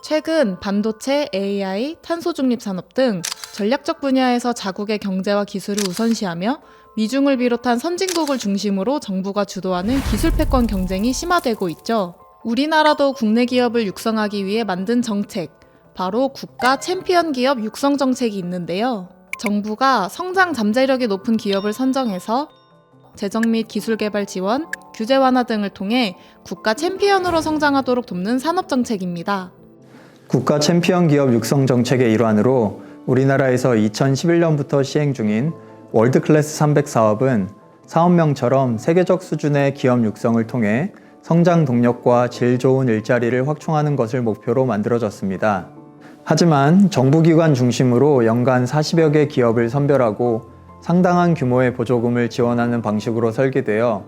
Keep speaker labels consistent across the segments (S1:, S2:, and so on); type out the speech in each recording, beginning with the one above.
S1: 최근 반도체, AI, 탄소 중립 산업 등 전략적 분야에서 자국의 경제와 기술을 우선시하며 미중을 비롯한 선진국을 중심으로 정부가 주도하는 기술 패권 경쟁이 심화되고 있죠. 우리나라도 국내 기업을 육성하기 위해 만든 정책, 바로 국가 챔피언 기업 육성 정책이 있는데요. 정부가 성장 잠재력이 높은 기업을 선정해서 재정 및 기술 개발 지원, 규제 완화 등을 통해 국가 챔피언으로 성장하도록 돕는 산업 정책입니다.
S2: 국가 챔피언 기업 육성 정책의 일환으로 우리나라에서 2011년부터 시행 중인 월드클래스 300 사업은 사업명처럼 세계적 수준의 기업 육성을 통해 성장 동력과 질 좋은 일자리를 확충하는 것을 목표로 만들어졌습니다. 하지만 정부기관 중심으로 연간 40여 개 기업을 선별하고 상당한 규모의 보조금을 지원하는 방식으로 설계되어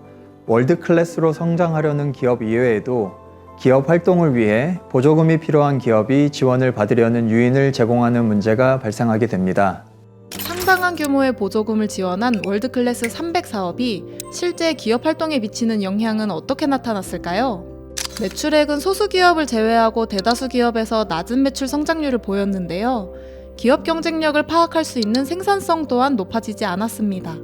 S2: 월드클래스로 성장하려는 기업 이외에도 기업 활동을 위해 보조금이 필요한 기업이 지원을 받으려는 유인을 제공하는 문제가 발생하게 됩니다.
S1: 상당한 규모의 보조금을 지원한 월드클래스 300 사업이 실제 기업 활동에 미치는 영향은 어떻게 나타났을까요? 매출액은 소수 기업을 제외하고 대다수 기업에서 낮은 매출 성장률을 보였는데요. 기업 경쟁력을 파악할 수 있는 생산성 또한 높아지지 않았습니다.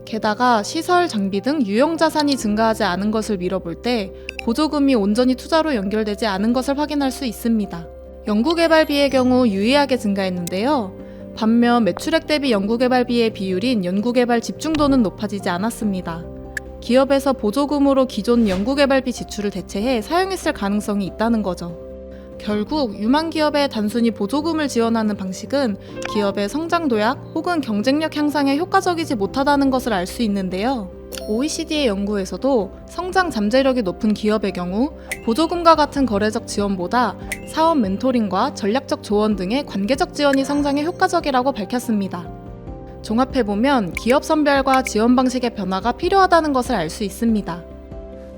S1: 게다가 시설, 장비 등 유용 자산이 증가하지 않은 것을 미뤄볼 때 보조금이 온전히 투자로 연결되지 않은 것을 확인할 수 있습니다. 연구개발비의 경우 유의하게 증가했는데요. 반면 매출액 대비 연구개발비의 비율인 연구개발 집중도는 높아지지 않았습니다. 기업에서 보조금으로 기존 연구개발비 지출을 대체해 사용했을 가능성이 있다는 거죠. 결국 유망기업에 단순히 보조금을 지원하는 방식은 기업의 성장 도약 혹은 경쟁력 향상에 효과적이지 못하다는 것을 알 수 있는데요. OECD의 연구에서도 성장 잠재력이 높은 기업의 경우 보조금과 같은 거래적 지원보다 사업 멘토링과 전략적 조언 등의 관계적 지원이 성장에 효과적이라고 밝혔습니다. 종합해보면 기업 선별과 지원 방식의 변화가 필요하다는 것을 알 수 있습니다.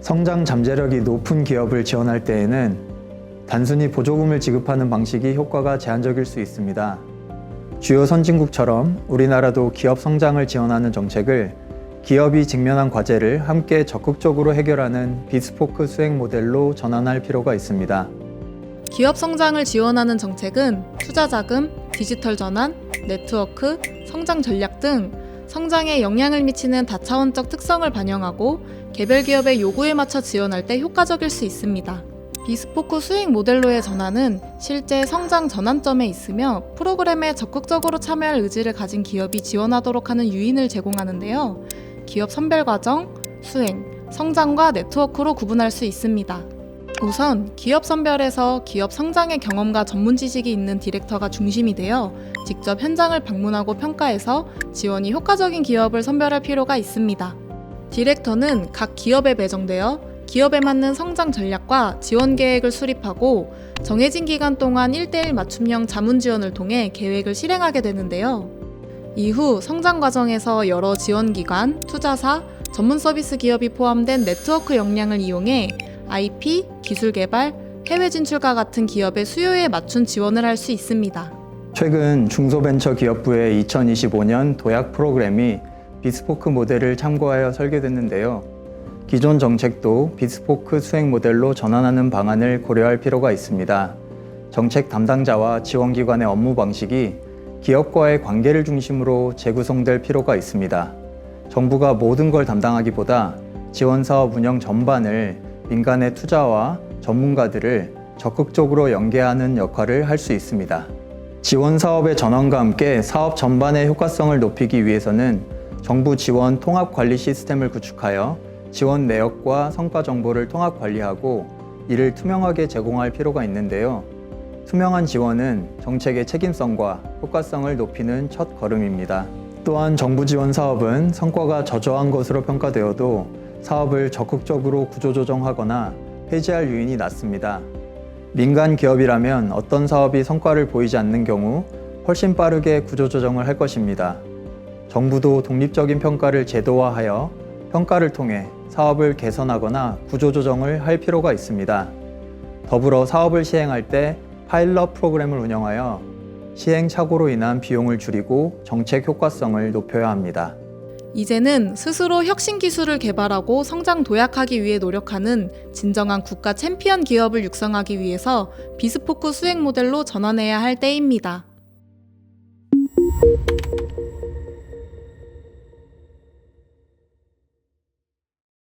S2: 성장 잠재력이 높은 기업을 지원할 때에는 단순히 보조금을 지급하는 방식이 효과가 제한적일 수 있습니다. 주요 선진국처럼 우리나라도 기업 성장을 지원하는 정책을 기업이 직면한 과제를 함께 적극적으로 해결하는 비스포크 수행 모델로 전환할 필요가 있습니다.
S1: 기업 성장을 지원하는 정책은 투자 자금, 디지털 전환, 네트워크, 성장 전략 등 성장에 영향을 미치는 다차원적 특성을 반영하고 개별 기업의 요구에 맞춰 지원할 때 효과적일 수 있습니다. 비스포크 수익 모델로의 전환은 실제 성장 전환점에 있으며 프로그램에 적극적으로 참여할 의지를 가진 기업이 지원하도록 하는 유인을 제공하는데요. 기업 선별 과정, 수행, 성장과 네트워크로 구분할 수 있습니다. 우선 기업 선별에서 기업 성장의 경험과 전문 지식이 있는 디렉터가 중심이 되어 직접 현장을 방문하고 평가해서 지원이 효과적인 기업을 선별할 필요가 있습니다. 디렉터는 각 기업에 배정되어 기업에 맞는 성장 전략과 지원 계획을 수립하고 정해진 기간 동안 1:1 맞춤형 자문 지원을 통해 계획을 실행하게 되는데요. 이후 성장 과정에서 여러 지원기관, 투자사, 전문 서비스 기업이 포함된 네트워크 역량을 이용해 IP, 기술 개발, 해외 진출과 같은 기업의 수요에 맞춘 지원을 할 수 있습니다.
S2: 최근 중소벤처기업부의 2025년 도약 프로그램이 비스포크 모델을 참고하여 설계됐는데요. 기존 정책도 비스포크 수행 모델로 전환하는 방안을 고려할 필요가 있습니다. 정책 담당자와 지원기관의 업무 방식이 기업과의 관계를 중심으로 재구성될 필요가 있습니다. 정부가 모든 걸 담당하기보다 지원사업 운영 전반을 민간의 투자와 전문가들을 적극적으로 연계하는 역할을 할 수 있습니다. 지원사업의 전환과 함께 사업 전반의 효과성을 높이기 위해서는 정부 지원 통합 관리 시스템을 구축하여 지원 내역과 성과 정보를 통합 관리하고 이를 투명하게 제공할 필요가 있는데요. 투명한 지원은 정책의 책임성과 효과성을 높이는 첫 걸음입니다. 또한 정부 지원 사업은 성과가 저조한 것으로 평가되어도 사업을 적극적으로 구조조정하거나 폐지할 유인이 낮습니다. 민간 기업이라면 어떤 사업이 성과를 보이지 않는 경우 훨씬 빠르게 구조조정을 할 것입니다. 정부도 독립적인 평가를 제도화하여 평가를 통해 사업을 개선하거나 구조조정을 할 필요가 있습니다. 더불어 사업을 시행할 때 파일럿 프로그램을 운영하여 시행착오로 인한 비용을 줄이고 정책 효과성을 높여야 합니다.
S1: 이제는 스스로 혁신 기술을 개발하고 성장 도약하기 위해 노력하는 진정한 국가 챔피언 기업을 육성하기 위해서 비스포크 수행 모델로 전환해야 할 때입니다.